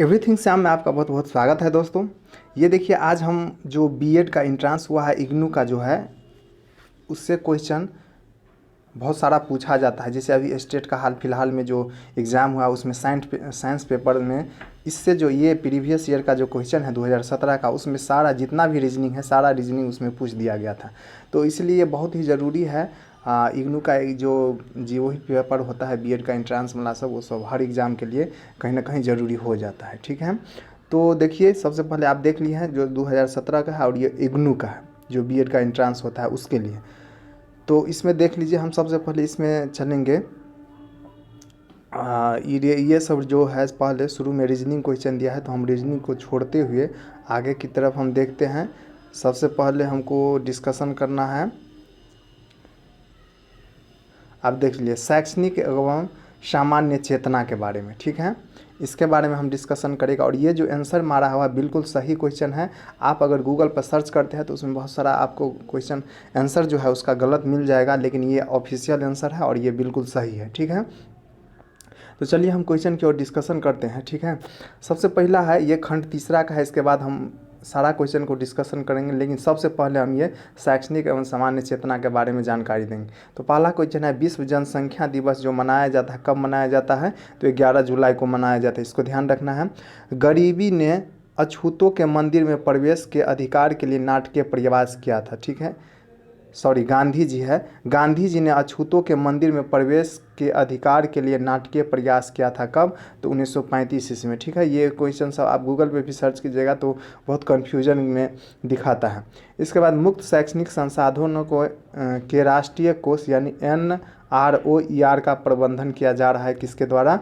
Everything Shyam में आपका बहुत बहुत स्वागत है दोस्तों। ये देखिए, आज हम जो बीएड का एंट्रांस हुआ है इग्नू का जो है उससे क्वेश्चन बहुत सारा पूछा जाता है। जैसे अभी स्टेट का हाल फिलहाल में जो एग्ज़ाम हुआ उसमें साइंस पेपर में इससे जो ये प्रीवियस ईयर का जो क्वेश्चन है 2017 का, उसमें सारा जितना भी रीजनिंग है सारा रीजनिंग उसमें पूछ दिया गया था। तो इसलिए बहुत ही ज़रूरी है इग्नू का जो वही पेपर होता है बीएड का एंट्रांस वाला सब, वो सब हर एग्ज़ाम के लिए कहीं ना कहीं ज़रूरी हो जाता है। ठीक है, तो देखिए सबसे पहले आप देख लिए हैं जो 2017 का है और ये इग्नू का है जो बीएड का एंट्रांस होता है उसके लिए। तो इसमें देख लीजिए, हम सबसे पहले इसमें चलेंगे। ये सब जो है पहले शुरू में रीजनिंग क्वेश्चन दिया है, तो हम रीजनिंग को छोड़ते हुए आगे की तरफ हम देखते हैं। सबसे पहले हमको डिस्कशन करना है, आप देख लीजिए, शैक्षणिक एवं सामान्य चेतना के बारे में। ठीक है, इसके बारे में हम डिस्कशन करेगा। और ये जो आंसर मारा हुआ बिल्कुल सही क्वेश्चन है। आप अगर गूगल पर सर्च करते हैं तो उसमें बहुत सारा आपको क्वेश्चन आंसर जो है उसका गलत मिल जाएगा, लेकिन ये ऑफिशियल आंसर है और ये बिल्कुल सही है। ठीक है, तो चलिए हम क्वेश्चन की ओर डिस्कशन करते हैं। ठीक है, सबसे पहला है, ये खंड तीसरा का है, इसके बाद हम सारा क्वेश्चन को डिस्कशन करेंगे, लेकिन सबसे पहले हम ये शैक्षणिक एवं सामान्य चेतना के बारे में जानकारी देंगे। तो पहला क्वेश्चन है, विश्व जनसंख्या दिवस जो मनाया जाता है कब मनाया जाता है? तो 11 जुलाई को मनाया जाता है, इसको ध्यान रखना है। गरीबी ने अछूतों के मंदिर में प्रवेश के अधिकार के लिए नाटकीय प्रयास किया था। ठीक है, सॉरी, गांधी जी है। गांधी जी ने अछूतों के मंदिर में प्रवेश के अधिकार के लिए नाटकीय प्रयास किया था कब? तो 1935 ईस्वी में। ठीक है, ये क्वेश्चन सब आप गूगल पे भी सर्च कीजिएगा तो बहुत कन्फ्यूजन में दिखाता है। इसके बाद मुक्त शैक्षणिक संसाधनों को के राष्ट्रीय कोष यानी NROER का प्रबंधन किया जा रहा है किसके द्वारा?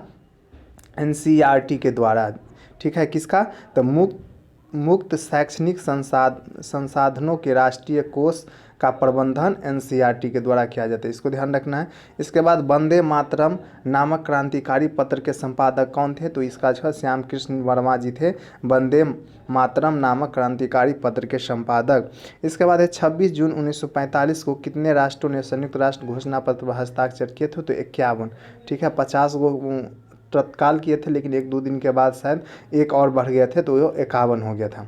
NCERT के द्वारा। ठीक है, किसका? तो मुक्त शैक्षणिक संसाधनों के राष्ट्रीय कोष का प्रबंधन NCERT के द्वारा किया जाता है, इसको ध्यान रखना है। इसके बाद वंदे मातरम नामक क्रांतिकारी पत्र के संपादक कौन थे? तो इसका जो है श्याम कृष्ण वर्मा जी थे, वंदे मातरम नामक क्रांतिकारी पत्र के संपादक। इसके बाद है 26 जून 1945 को कितने राष्ट्रों ने संयुक्त राष्ट्र घोषणा पत्र पर हस्ताक्षर किए थे? तो 51। ठीक है, 50 को तत्काल किए थे, लेकिन 1-2 दिन के बाद शायद एक और बढ़ गए थे तो वो 51 हो गया था।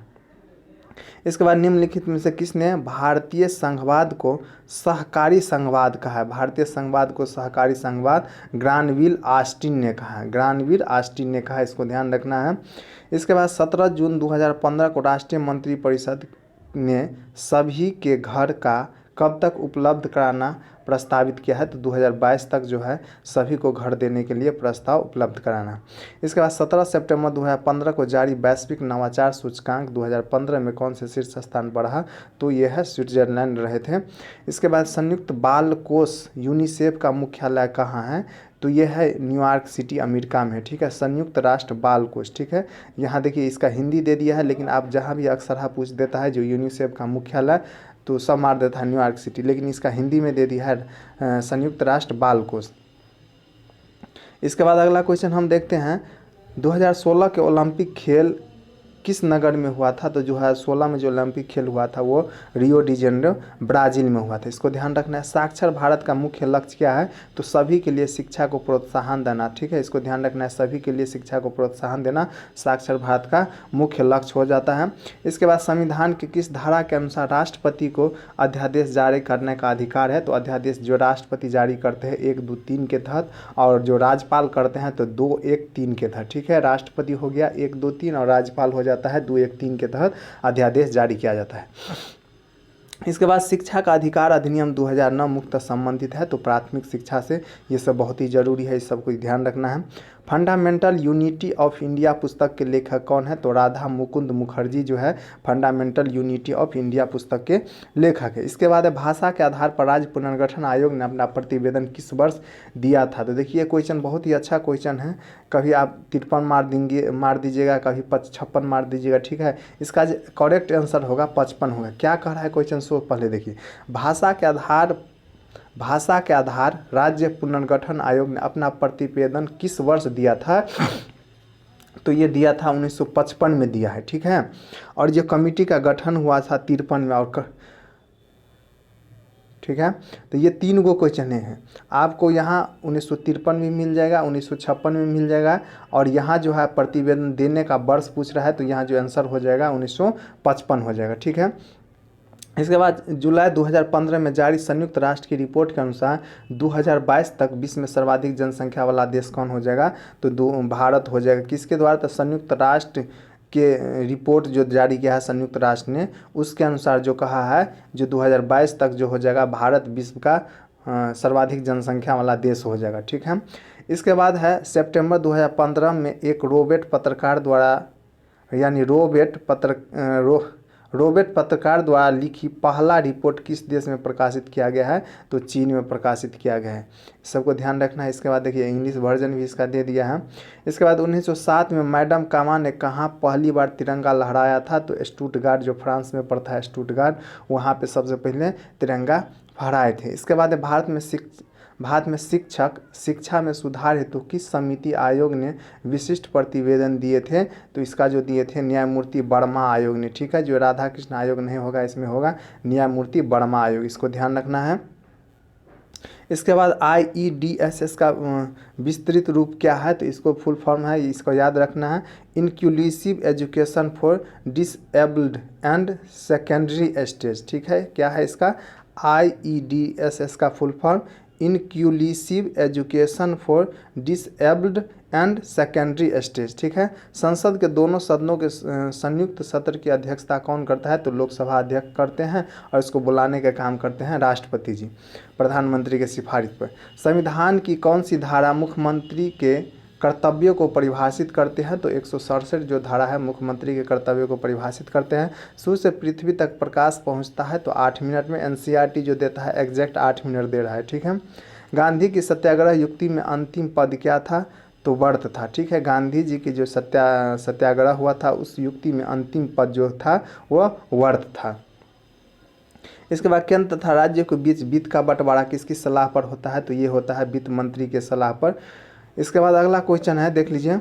इसके बाद निम्नलिखित में से किसने भारतीय संघवाद को सहकारी संघवाद कहा है? भारतीय संघवाद को सहकारी संघवाद ग्रानविल ऑस्टिन ने कहा है, ग्रानविल ऑस्टिन ने कहा है, इसको ध्यान रखना है। इसके बाद 17 जून 2015 को राष्ट्रीय मंत्रिपरिषद ने सभी के घर का कब तक उपलब्ध कराना प्रस्तावित किया है? तो 2022 तक जो है सभी को घर देने के लिए प्रस्ताव उपलब्ध कराना। इसके बाद 17 सितंबर 2015 को जारी वैश्विक नवाचार सूचकांक 2015 में कौन से शीर्ष स्थान पर रहा? तो यह है स्विट्जरलैंड रहे थे। इसके बाद संयुक्त बाल कोष यूनिसेफ का मुख्यालय कहाँ है? तो यह है न्यूयॉर्क सिटी अमेरिका में। ठीक है, संयुक्त राष्ट्र बाल कोष। ठीक है, यहाँ देखिए इसका हिंदी दे दिया है, लेकिन आप जहाँ भी अक्सर पूछ देता है जो यूनिसेफ का मुख्यालय, तो सब मार देता है न्यूयॉर्क सिटी, लेकिन इसका हिंदी में दे दिया है संयुक्त राष्ट्र बाल कोष। इसके बाद अगला क्वेश्चन हम देखते हैं, 2016 के ओलंपिक खेल किस नगर में हुआ था? तो जो है 16 में जो ओलंपिक खेल हुआ था वो रियो डी जेनेरो ब्राज़ील में हुआ था, इसको ध्यान रखना है। साक्षर भारत का मुख्य लक्ष्य क्या है? तो सभी के लिए शिक्षा को प्रोत्साहन देना। ठीक है, इसको ध्यान रखना है, सभी के लिए शिक्षा को प्रोत्साहन देना साक्षर भारत का मुख्य लक्ष्य हो जाता है। इसके बाद संविधान की किस धारा के अनुसार राष्ट्रपति को अध्यादेश जारी करने का अधिकार है? तो अध्यादेश जो राष्ट्रपति जारी करते हैं 1, 2, 3 के तहत, और जो राज्यपाल करते हैं तो 2, 1, 3 के तहत। ठीक है, राष्ट्रपति हो गया 1, 2, 3 और राज्यपाल हो जाता है 2, 1, 3 के तहत अध्यादेश जारी किया जाता है। इसके बाद शिक्षा का अधिकार अधिनियम 2009 मुक्त संबंधित है, तो प्राथमिक शिक्षा से, ये सब बहुत ही जरूरी है, इस सब को ध्यान रखना है। फंडामेंटल यूनिटी ऑफ इंडिया पुस्तक के लेखक कौन है? तो राधा मुकुंद मुखर्जी जो है फंडामेंटल यूनिटी ऑफ इंडिया पुस्तक के लेखक है। इसके बाद है भाषा के आधार पर राज्य पुनर्गठन आयोग ने अपना प्रतिवेदन किस वर्ष दिया था? तो देखिए क्वेश्चन बहुत ही अच्छा क्वेश्चन है, कभी आप 53 मार दीजिएगा, कभी 56 मार दीजिएगा। ठीक है, इसका करेक्ट आंसर होगा 55 होगा। क्या कह रहा है क्वेश्चन? सो पहले देखिए, भाषा के आधार राज्य पुनर्गठन आयोग ने अपना प्रतिवेदन किस वर्ष दिया था? तो ये दिया था 1955 में दिया है। ठीक है, और जो कमेटी का गठन हुआ था 53 में, और ठीक है। तो ये 3 गो क्वेश्चन हैं, आपको यहाँ 1953 में मिल जाएगा, 1956 में मिल जाएगा, और यहाँ जो है प्रतिवेदन देने का वर्ष पूछ रहा है, तो यहाँ जो आंसर हो जाएगा 1955 हो जाएगा। ठीक है। इसके बाद जुलाई 2015 में जारी संयुक्त राष्ट्र की रिपोर्ट के अनुसार 2022 तक विश्व में सर्वाधिक जनसंख्या वाला देश कौन हो जाएगा, तो भारत हो जाएगा। किसके द्वारा, तो संयुक्त राष्ट्र के रिपोर्ट जो जारी किया है संयुक्त राष्ट्र ने, उसके अनुसार जो कहा है, जो 2022 तक जो हो जाएगा भारत विश्व का सर्वाधिक जनसंख्या वाला देश हो जाएगा। ठीक है। इसके बाद है सितंबर 2015 में एक रोबोट पत्रकार द्वारा, यानी रोबोट पत्रकार द्वारा लिखी पहला रिपोर्ट किस देश में प्रकाशित किया गया है, तो चीन में प्रकाशित किया गया है। सबको ध्यान रखना है। इसके बाद देखिए इंग्लिश वर्जन भी इसका दे दिया है। इसके बाद 1907 में मैडम कामा ने कहाँ पहली बार तिरंगा लहराया था, तो स्टुटगार्ट, जो फ्रांस में पड़ता है स्टुटगार्ट, वहाँ पे सबसे पहले तिरंगा फहराए थे। इसके बाद भारत में शिक्षा में सुधार हेतु किस समिति आयोग ने विशिष्ट प्रतिवेदन दिए थे, तो इसका जो दिए थे न्यायमूर्ति वर्मा आयोग ने। ठीक है। जो राधा कृष्ण आयोग नहीं होगा, इसमें होगा न्यायमूर्ति वर्मा आयोग, इसको ध्यान रखना है। इसके बाद IEDSS का विस्तृत रूप क्या है, तो इसको फुल फॉर्म है, इसको याद रखना है, inclusive education for disabled and secondary stage. ठीक है। क्या है इसका, IEDSS का full form inclusive education for disabled and secondary stage. ठीक है। संसद के दोनों सदनों के संयुक्त सत्र की अध्यक्षता कौन करता है, तो लोकसभा अध्यक्ष करते हैं, और इसको बुलाने का काम करते हैं राष्ट्रपति जी, प्रधानमंत्री के सिफारिश पर। संविधान की कौन सी धारा मुख्यमंत्री के कर्तव्यों को परिभाषित करते हैं, तो 167 जो धारा है मुख्यमंत्री के कर्तव्यों को परिभाषित करते हैं। सूर्य से पृथ्वी तक प्रकाश पहुंचता है तो 8 मिनट में, NCERT जो देता है एग्जैक्ट 8 मिनट दे रहा है। ठीक है। गांधी की सत्याग्रह युक्ति में अंतिम पद क्या था, तो व्रत था। ठीक है। गांधी जी की जो सत्याग्रह हुआ था उस युक्ति में अंतिम पद जो था वह व्रत था। इसके बाद केंद्र तथा राज्य के बीच वित्त का बंटवारा किसकी सलाह पर होता है, तो ये होता है वित्त मंत्री के सलाह पर। इसके बाद अगला क्वेश्चन है, देख लीजिए।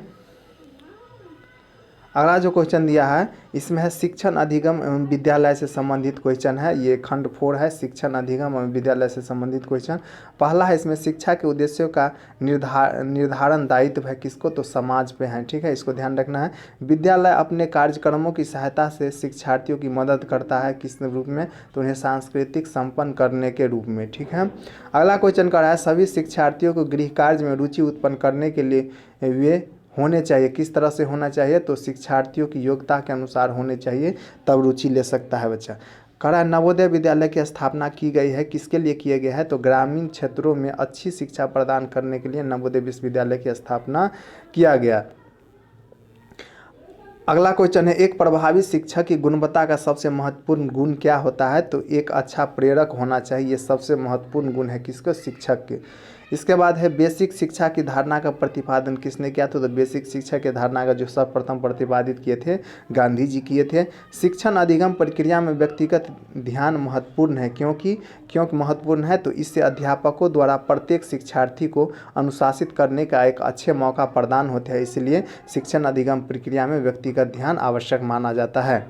अगला जो क्वेश्चन दिया है इसमें है शिक्षण अधिगम एवं विद्यालय से संबंधित क्वेश्चन है। ये खंड 4 है, शिक्षण अधिगम एवं विद्यालय से संबंधित क्वेश्चन। पहला है इसमें शिक्षा के उद्देश्यों का निर्धारण दायित्व है किसको, तो समाज पे है। ठीक है। इसको ध्यान रखना है। विद्यालय अपने कार्यक्रमों की सहायता से शिक्षार्थियों की मदद करता है किस रूप में, तो उन्हें सांस्कृतिक संपन्न करने के रूप में। ठीक है। अगला क्वेश्चन कर रहा है सभी शिक्षार्थियों को गृह कार्य में रुचि उत्पन्न करने के लिए वे होने चाहिए, किस तरह से होना चाहिए, तो शिक्षार्थियों की योग्यता के अनुसार होने चाहिए, तब रुचि ले सकता है बच्चा। कड़ा नवोदय विद्यालय की स्थापना की गई है, किसके लिए किया गया है, तो ग्रामीण क्षेत्रों में अच्छी शिक्षा प्रदान करने के लिए नवोदय विश्वविद्यालय की स्थापना किया गया। अगला क्वेश्चन है एक प्रभावी शिक्षक की गुणवत्ता का सबसे महत्वपूर्ण गुण क्या होता है, तो एक अच्छा प्रेरक होना चाहिए, ये सबसे महत्वपूर्ण गुण है किसको, शिक्षक के। इसके बाद है बेसिक शिक्षा की धारणा का प्रतिपादन किसने किया था, तो बेसिक शिक्षा की धारणा का जो सर्वप्रथम प्रतिपादित किए थे गांधी जी किए थे। शिक्षण अधिगम प्रक्रिया में व्यक्तिगत ध्यान महत्वपूर्ण है, क्योंकि महत्वपूर्ण है, तो इससे अध्यापकों द्वारा प्रत्येक शिक्षार्थी को अनुशासित करने का एक अच्छे मौका प्रदान होता है, इसलिए शिक्षण अधिगम प्रक्रिया में व्यक्तिगत ध्यान आवश्यक माना जाता है।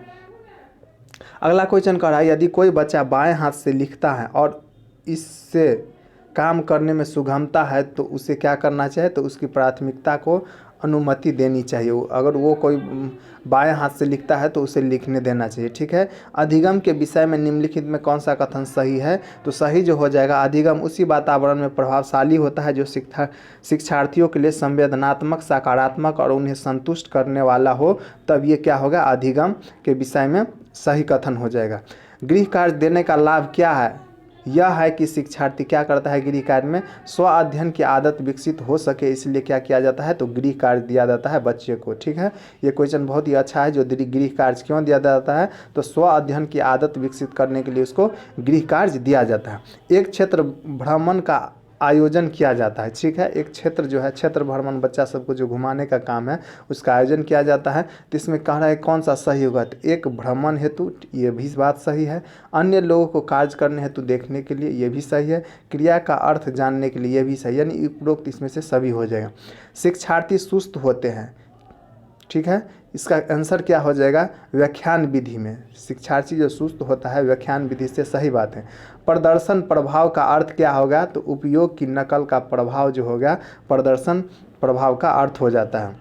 अगला क्वेश्चन कर रहा है यदि कोई बच्चा बाएं हाथ से लिखता है और इससे काम करने में सुगमता है तो उसे क्या करना चाहिए, तो उसकी प्राथमिकता को अनुमति देनी चाहिए। अगर वो कोई बाएं हाथ से लिखता है तो उसे लिखने देना चाहिए। ठीक है। अधिगम के विषय में निम्नलिखित में कौन सा कथन सही है, तो सही जो हो जाएगा अधिगम उसी वातावरण में प्रभावशाली होता है जो शिक्षार्थियों के लिए संवेदनात्मक, सकारात्मक और उन्हें संतुष्ट करने वाला हो, तब ये क्या होगा, अधिगम के विषय में सही कथन हो जाएगा। गृह कार्य देने का लाभ क्या है, यह है कि शिक्षार्थी क्या करता है गृह कार्य में, स्व अध्ययन की आदत विकसित हो सके, इसलिए क्या किया जाता है, तो गृह कार्य दिया जाता है बच्चे को। ठीक है। ये क्वेश्चन बहुत ही अच्छा है, जो गृह कार्य क्यों दिया जाता है, तो स्व अध्ययन की आदत विकसित करने के लिए उसको गृह कार्य दिया जाता है। एक क्षेत्र भ्रमण का आयोजन किया जाता है। ठीक है। एक क्षेत्र जो है क्षेत्र भ्रमण बच्चा सबको जो घुमाने का काम है उसका आयोजन किया जाता है, तो इसमें कह रहा है कौन सा सही होगा, तो एक भ्रमण हेतु, ये भी बात सही है। अन्य लोगों को कार्य करने हेतु देखने के लिए, ये भी सही है। क्रिया का अर्थ जानने के लिए, ये भी सही है, यानी उपरोक्त इसमें से सभी हो जाएगा। शिक्षार्थी सुस्त होते हैं, ठीक है। इसका आंसर क्या हो जाएगा, व्याख्यान विधि में। शिक्षार्थी जो सुस्त होता है व्याख्यान विधि से, सही बात है। प्रदर्शन प्रभाव का अर्थ क्या होगा, तो उपयोग की नकल का प्रभाव जो होगा प्रदर्शन प्रभाव का अर्थ हो जाता है।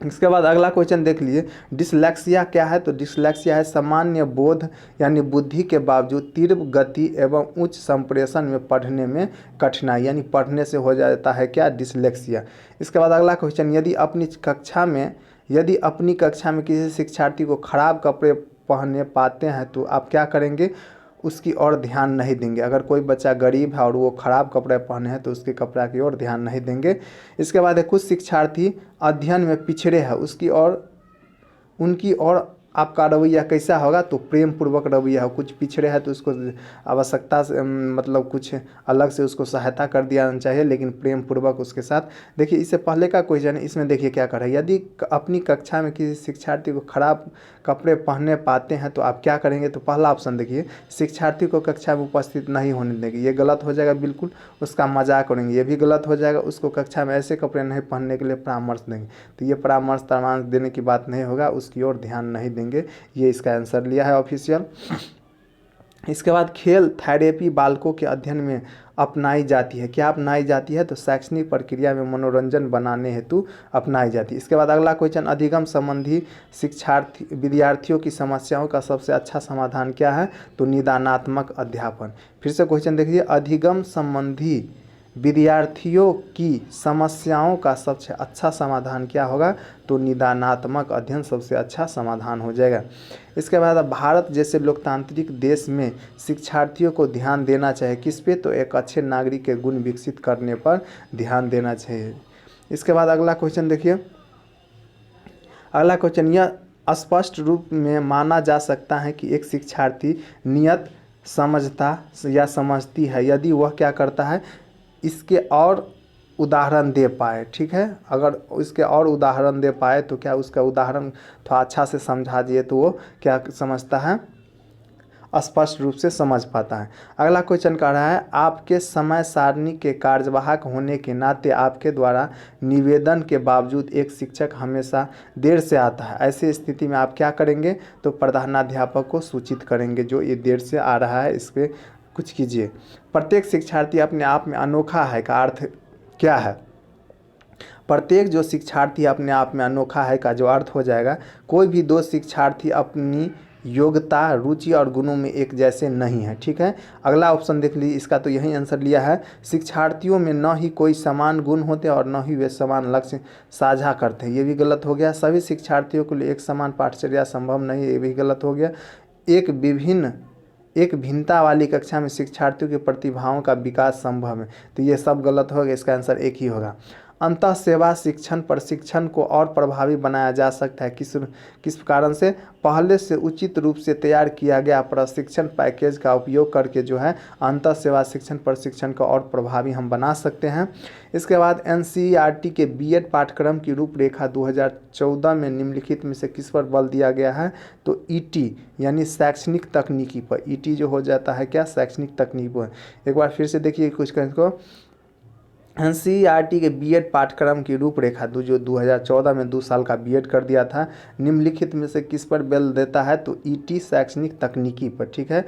इसके बाद अगला क्वेश्चन देख लीजिए, डिसलेक्सिया क्या है, तो डिसलेक्सिया है सामान्य बोध यानी बुद्धि के बावजूद तीव्र गति एवं उच्च संप्रेषण में पढ़ने में कठिनाई, यानी पढ़ने से हो जाता है क्या, डिसलेक्सिया। इसके बाद अगला क्वेश्चन, यदि अपनी कक्षा में किसी शिक्षार्थी को खराब कपड़े पहने पाते हैं तो आप क्या करेंगे, उसकी ओर ध्यान नहीं देंगे। अगर कोई बच्चा गरीब है और वो ख़राब कपड़े पहने हैं तो उसके कपड़ा की ओर ध्यान नहीं देंगे। इसके बाद है कुछ शिक्षार्थी अध्ययन में पिछड़े हैं, उनकी ओर आपका रवैया कैसा होगा, तो प्रेम पूर्वक रवैया हो। कुछ पिछड़े हैं तो उसको आवश्यकता से मतलब कुछ अलग से उसको सहायता कर दिया चाहिए, लेकिन प्रेम पूर्वक उसके साथ। देखिए इससे पहले का क्वेश्चन है, इसमें देखिए क्या कर रहा है, यदि अपनी कक्षा में किसी शिक्षार्थी को खराब कपड़े पहनने पाते हैं तो आप क्या करेंगे, तो पहला ऑप्शन देखिए, शिक्षार्थी को कक्षा में उपस्थित नहीं होने देंगे, ये गलत हो जाएगा बिल्कुल। उसका मजाक उड़ाएंगे, ये भी गलत हो जाएगा। उसको कक्षा में ऐसे कपड़े नहीं पहनने के लिए परामर्श देंगे, तो ये परामर्श देने की बात नहीं होगा, उसकी ओर ध्यान नहीं देंगे। ये इसका आंसर लिया है ऑफिशियल। इसके बाद खेल थेरेपी बालकों के अध्ययन में अपनाई जाती है, क्या अपनाई जाती है, तो शैक्षणिक प्रक्रिया में मनोरंजन बनाने हेतु अपनाई जाती है। इसके बाद अगला क्वेश्चन, अधिगम संबंधी विद्यार्थियों की समस्याओं का सबसे अच्छा समाधान क्या है, तो निदानात्मक अध्यापन। फिर से क्वेश्चन देखिए, अधिगम संबंधी विद्यार्थियों की समस्याओं का सबसे अच्छा समाधान क्या होगा, तो निदानात्मक अध्ययन सबसे अच्छा समाधान हो जाएगा। इसके बाद भारत जैसे लोकतांत्रिक देश में शिक्षार्थियों को ध्यान देना चाहिए किस पे, तो एक अच्छे नागरिक के गुण विकसित करने पर ध्यान देना चाहिए। इसके बाद अगला क्वेश्चन देखिए, अगला क्वेश्चन, यह स्पष्ट रूप में माना जा सकता है कि एक शिक्षार्थी नियत समझता या समझती है यदि वह क्या करता है, इसके और उदाहरण दे पाए। ठीक है, अगर इसके और उदाहरण दे पाए तो क्या उसका उदाहरण थोड़ा अच्छा से समझा दिए तो वो क्या समझता है, स्पष्ट रूप से समझ पाता है। अगला क्वेश्चन कह रहा है, आपके समय सारणी के कार्यवाहक होने के नाते आपके द्वारा निवेदन के बावजूद एक शिक्षक हमेशा देर से आता है, ऐसी स्थिति में आप क्या करेंगे, तो प्रधानाध्यापक को सूचित करेंगे जो ये देर से आ रहा है, इस पर कुछ कीजिए। प्रत्येक शिक्षार्थी अपने आप में अनोखा है का अर्थ क्या है, प्रत्येक जो शिक्षार्थी अपने आप में अनोखा है का जो अर्थ हो जाएगा, कोई भी दो शिक्षार्थी अपनी योग्यता रुचि और गुणों में एक जैसे नहीं है। ठीक है, अगला ऑप्शन देख लीजिए, इसका तो यही आंसर लिया है, शिक्षार्थियों में न ही कोई समान गुण होते और न ही वे समान लक्ष्य साझा करते हैं, ये भी गलत हो गया। सभी शिक्षार्थियों के लिए एक समान पाठचर्या संभव नहीं, ये भी गलत हो गया। एक भिन्नता वाली कक्षा में शिक्षार्थियों की प्रतिभाओं का विकास संभव है, तो ये सब गलत होगा, इसका आंसर एक ही होगा। अंतः सेवा शिक्षण प्रशिक्षण को और प्रभावी बनाया जा सकता है किस कारण से, पहले से उचित रूप से तैयार किया गया प्रशिक्षण पैकेज का उपयोग करके जो है अंतः सेवा शिक्षण प्रशिक्षण को और प्रभावी हम बना सकते हैं। इसके बाद एनसीईआरटी के बीएड पाठ्यक्रम की रूपरेखा 2014 में निम्नलिखित में से किस पर बल दिया गया है, तो ईटी यानी शैक्षणिक तकनीकी पर। ईटी जो हो जाता है क्या, शैक्षणिक तकनीक पर। एक बार फिर से देखिए कुछ को, एनसीईआरटी के बीएड पाठ्यक्रम की रूपरेखा जो 2014 में 2 साल का बीएड कर दिया था, निम्नलिखित में से किस पर बल देता है, तो ईटी शैक्षणिक तकनीकी पर। ठीक है,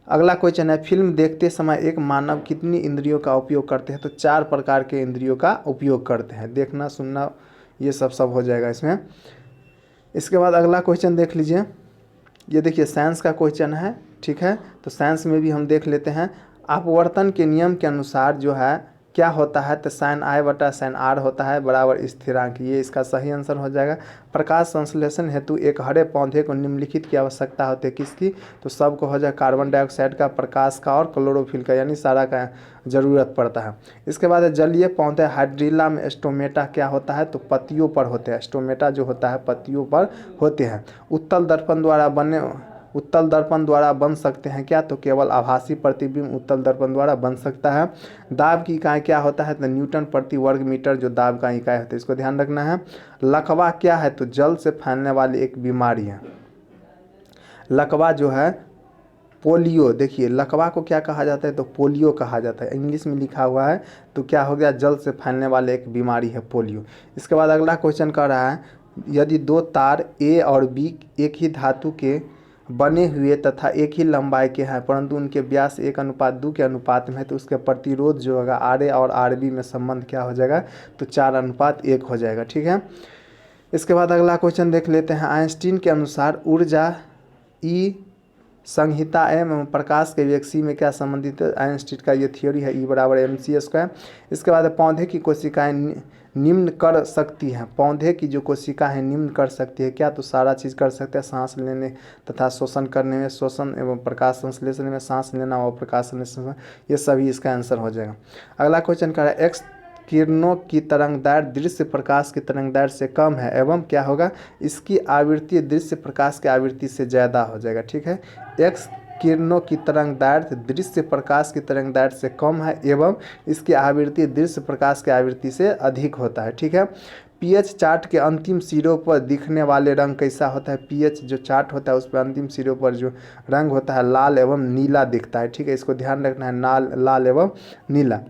अगला क्वेश्चन है, फिल्म देखते समय एक मानव कितनी इंद्रियों का उपयोग करते हैं, तो 4 प्रकार के इंद्रियों का उपयोग करते हैं, देखना सुनना ये सब हो जाएगा इसमें। इसके बाद अगला क्वेश्चन देख लीजिए, ये देखिए साइंस का क्वेश्चन है। ठीक है, तो साइंस में भी हम देख लेते हैं, अपवर्तन के नियम के अनुसार जो है क्या होता है, तो साइन आई बटा साइन आर होता है बराबर स्थिरांक, ये इसका सही आंसर हो जाएगा। प्रकाश संश्लेषण हेतु एक हरे पौधे को निम्नलिखित की आवश्यकता होती है किसकी, तो सबको हो जाए कार्बन डाइऑक्साइड का, प्रकाश का और क्लोरोफिल का, यानी सारा का ज़रूरत पड़ता है। इसके बाद जलीय पौधे हाइड्रिला में स्टोमेटा क्या होता है, तो पत्तियों पर होते हैं, स्टोमेटा जो होता है पत्तियों पर होते हैं। उत्तल दर्पण द्वारा बन सकते हैं क्या, तो केवल आभासी प्रतिबिंब उत्तल दर्पण द्वारा बन सकता है। दाब की इकाई क्या होता है, तो न्यूटन प्रति वर्ग मीटर जो दाब का इकाई होता है, इसको ध्यान रखना है। लकवा क्या है, तो जल से फैलने वाली एक बीमारी है। लकवा जो है पोलियो, देखिए लकवा को क्या कहा जाता है, तो पोलियो कहा जाता है, इंग्लिश में लिखा हुआ है, तो क्या हो गया, जल से फैलने वाले एक बीमारी है पोलियो। इसके बाद अगला क्वेश्चन कह रहा है, यदि दो तार ए और बी एक ही धातु के बने हुए तथा एक ही लंबाई के हैं परंतु उनके व्यास 1:2 के अनुपात में है तो उसके प्रतिरोध जो होगा आर ए और आर बी में संबंध क्या हो जाएगा, तो 4:1 हो जाएगा। ठीक है। इसके बाद अगला क्वेश्चन देख लेते हैं। आइंस्टीन के अनुसार ऊर्जा ई संहिता एवं प्रकाश के वेग सी में क्या संबंधित है। आइंस्टीन का ये थियोरी है, ई बराबर mc²। इसके बाद पौधे की कोशिकाएं निम्न कर सकती हैं। पौधे की जो कोशिका है निम्न कर सकती है क्या, तो सारा चीज़ कर सकते हैं, सांस लेने तथा शोषण करने में, शोषण एवं प्रकाश संश्लेषण में, सांस लेना और प्रकाश संश्लेषण, ये सभी इसका आंसर हो जाएगा। अगला क्वेश्चन कह रहा है एक्स किरणों की तरंगदैर्घ्य दृश्य प्रकाश की तरंगदैर्घ्य से कम है एवं क्या होगा, इसकी आवृत्ति दृश्य प्रकाश की आवृत्ति से ज़्यादा हो जाएगा। ठीक है। एक्स किरणों की तरंगदैर्घ्य दृश्य प्रकाश की तरंगदैर्घ्य से कम है एवं इसकी आवृत्ति दृश्य प्रकाश की आवृत्ति से अधिक होता है। ठीक है। पीएच चार्ट के अंतिम सिरों पर दिखने वाले रंग कैसा होता है। पीएच जो चार्ट होता है उस पर अंतिम सिरों पर जो रंग होता है लाल एवं नीला दिखता है। ठीक है, इसको ध्यान रखना है, लाल एवं नीला।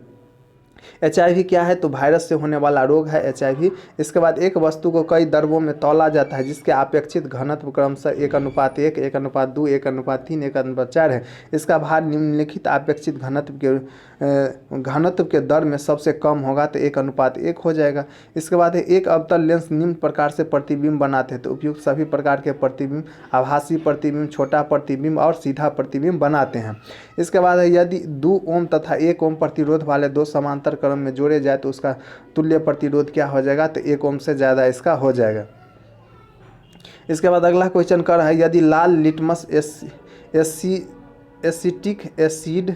HIV क्या है, तो वायरस से होने वाला रोग है HIV। इसके बाद एक वस्तु को कई द्रव्यों में तौला जाता है जिसके अपेक्षित घनत्व क्रमशः 1:1, 1:2, 1:3, 1:4 है। इसका भार निम्नलिखित अपेक्षित घनत्व के दर में सबसे कम होगा तो 1:1 हो जाएगा। इसके बाद एक अवतल लेंस निम्न प्रकार से प्रतिबिंब बनाते हैं तो उपयुक्त सभी प्रकार के प्रतिबिंब आभासी प्रतिबिंब, छोटा प्रतिबिंब और सीधा प्रतिबिंब बनाते हैं। इसके बाद यदि 2 ओम तथा 1 ओम प्रतिरोध वाले दो समांतर क्रम में जोड़े जाए तो उसका तुल्य प्रतिरोध क्या हो जाएगा, तो 1 ओम से ज़्यादा इसका हो जाएगा। इसके बाद अगला क्वेश्चन कर रहा है यदि लाल लिटमस एसिटिक एसिड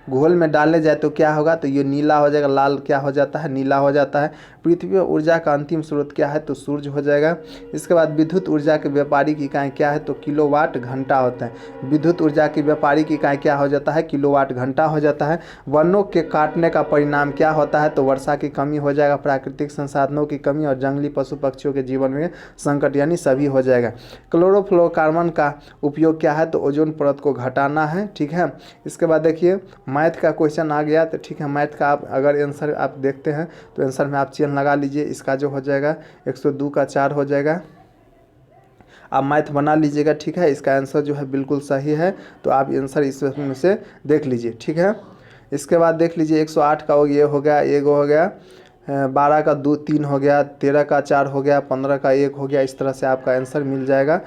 घोल में डाले जाए तो क्या होगा, तो ये नीला हो जाएगा। लाल क्या हो जाता है, नीला हो जाता है। पृथ्वी और ऊर्जा का अंतिम स्रोत क्या है, तो सूर्य हो जाएगा। इसके बाद विद्युत ऊर्जा की व्यापारिक इकाई क्या है, तो किलोवाट घंटा होता है। विद्युत ऊर्जा की व्यापारिक इकाई क्या हो जाता है, किलोवाट घंटा हो जाता है। वनों के काटने का परिणाम क्या होता है, तो वर्षा की कमी हो जाएगा, प्राकृतिक संसाधनों की कमी और जंगली पशु पक्षियों के जीवन में संकट, यानी सभी हो जाएगा। क्लोरोफ्लोरोकार्बन का उपयोग क्या है, तो ओजोन परत को घटाना है। ठीक है। इसके बाद देखिए मैथ का क्वेश्चन आ गया, तो ठीक है मैथ का आप अगर आंसर आप देखते हैं तो आंसर में आप चिन्ह लगा लीजिए। इसका जो हो जाएगा 102 का 4 हो जाएगा। आप मैथ बना लीजिएगा। ठीक है। इसका आंसर जो है बिल्कुल सही है, तो आप आंसर इसमें से देख लीजिए। ठीक है। इसके बाद देख लीजिए 108 का ये हो गया, एगो हो गया, 12 का 2 3 हो गया, 13 का 4 हो गया, 15 का 1 हो गया। इस तरह से आपका आंसर मिल जाएगा।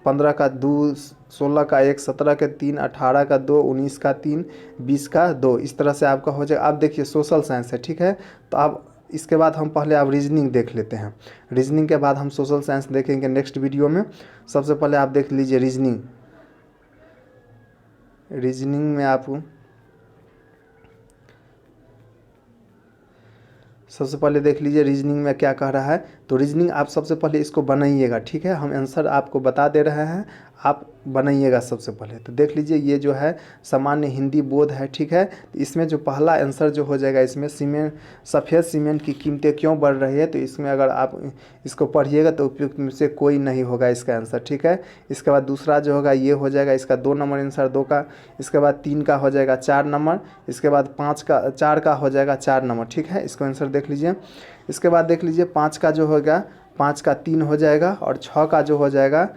15 का 2, 16 का 1, 17 का 3, 18 का 2, 19 का 3, 20 का 2, इस तरह से आपका हो जाएगा। आप देखिए सोशल साइंस है। ठीक है। तो आप इसके बाद हम पहले आप रीजनिंग देख लेते हैं। रीजनिंग के बाद हम सोशल साइंस देखेंगे नेक्स्ट वीडियो में। सबसे पहले आप देख लीजिए रीजनिंग। रीजनिंग में आप सबसे पहले देख लीजिए रीजनिंग में क्या कह रहा है। तो रीजनिंग आप सबसे पहले इसको बनाइएगा। ठीक है। हम आंसर आपको बता दे रहे हैं, आप बनाइएगा सबसे पहले। तो देख लीजिए ये जो है सामान्य हिंदी बोध है। ठीक है। तो इसमें जो पहला आंसर जो हो जाएगा, इसमें सफ़ेद सीमेंट की कीमतें क्यों बढ़ रही है, तो इसमें अगर आप इसको पढ़िएगा तो उपयुक्त में से कोई नहीं होगा इसका आंसर। ठीक है। इसके बाद दूसरा जो होगा ये हो जाएगा, इसका 2 नंबर आंसर 2 का। इसके बाद 3 का हो जाएगा 4 नंबर। इसके बाद 4 का हो जाएगा 4 नंबर। ठीक है। इसको आंसर देख लीजिए। इसके बाद देख लीजिए 5 का जो होगा 5 का 3 हो जाएगा और 6 का जो हो जाएगा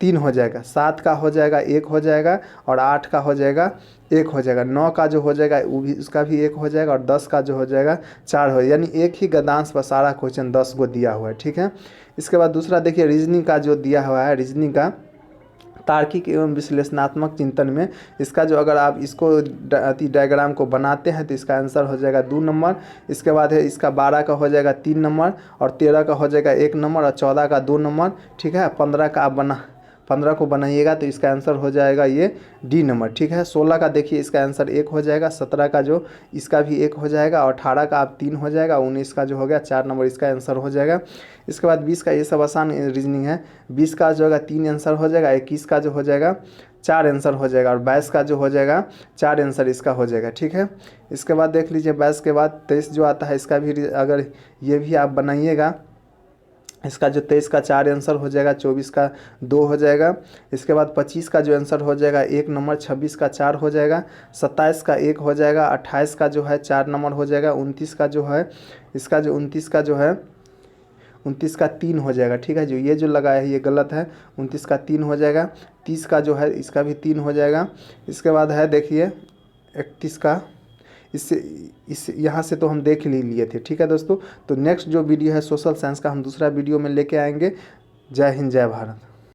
3 हो जाएगा। 7 का हो जाएगा 1 हो जाएगा और 8 का हो जाएगा 1 हो जाएगा। 9 का जो हो जाएगा वो भी उसका भी 1 हो जाएगा और 10 का जो हो जाएगा 4 हो, यानी एक ही गद्यांश पर सारा क्वेश्चन 10 को दिया हुआ है। ठीक है। इसके बाद दूसरा देखिए रीजनिंग का जो दिया हुआ है, रीजनिंग का तार्किक एवं विश्लेषणात्मक चिंतन में इसका जो अगर आप इसको डायग्राम को बनाते हैं तो इसका आंसर हो जाएगा 2 नंबर। इसके बाद है इसका 12 का हो जाएगा 3 नंबर और 13 का हो जाएगा 1 नंबर और 14 का 2 नंबर। ठीक है। 15 का आप 15 को बनाइएगा तो इसका आंसर हो जाएगा ये डी नंबर। ठीक है। 16 का देखिए इसका आंसर 1 हो जाएगा। 17 का जो इसका भी 1 हो जाएगा और 18 का आप 3 हो जाएगा। 19 का जो हो गया 4 नंबर, इसका आंसर हो जाएगा। इसके बाद 20 का ये सब आसान रीजनिंग है। 20 का जो होगा 3 आंसर हो जाएगा। 21 का जो हो जाएगा 4 आंसर हो जाएगा और 22 का जो हो जाएगा 4 आंसर इसका हो जाएगा। ठीक है। इसके बाद देख लीजिए 22 के बाद 23 जो आता है इसका भी अगर ये भी आप बनाइएगा, इसका जो 23 का 4 आंसर हो जाएगा, 24 का 2 हो जाएगा। इसके बाद 25 का जो आंसर हो जाएगा 1 नंबर, 26 का 4 हो जाएगा, 27 का 1 हो जाएगा, 28 का जो है 4 नंबर हो जाएगा, 29 का जो है इसका जो 29 का जो है 29 का 3 हो जाएगा, ठीक है। जो ये जो लगाया है ये गलत है, 29 का 3 हो जाएगा। 30 का जो है इसका भी 3 हो जाएगा। इसके बाद है देखिए 31 का, इस यहाँ से तो हम देख ही लिए थे, ठीक है दोस्तों। तो नेक्स्ट जो वीडियो है सोशल साइंस का, हम दूसरा वीडियो में लेके आएंगे। जय हिंद, जय भारत।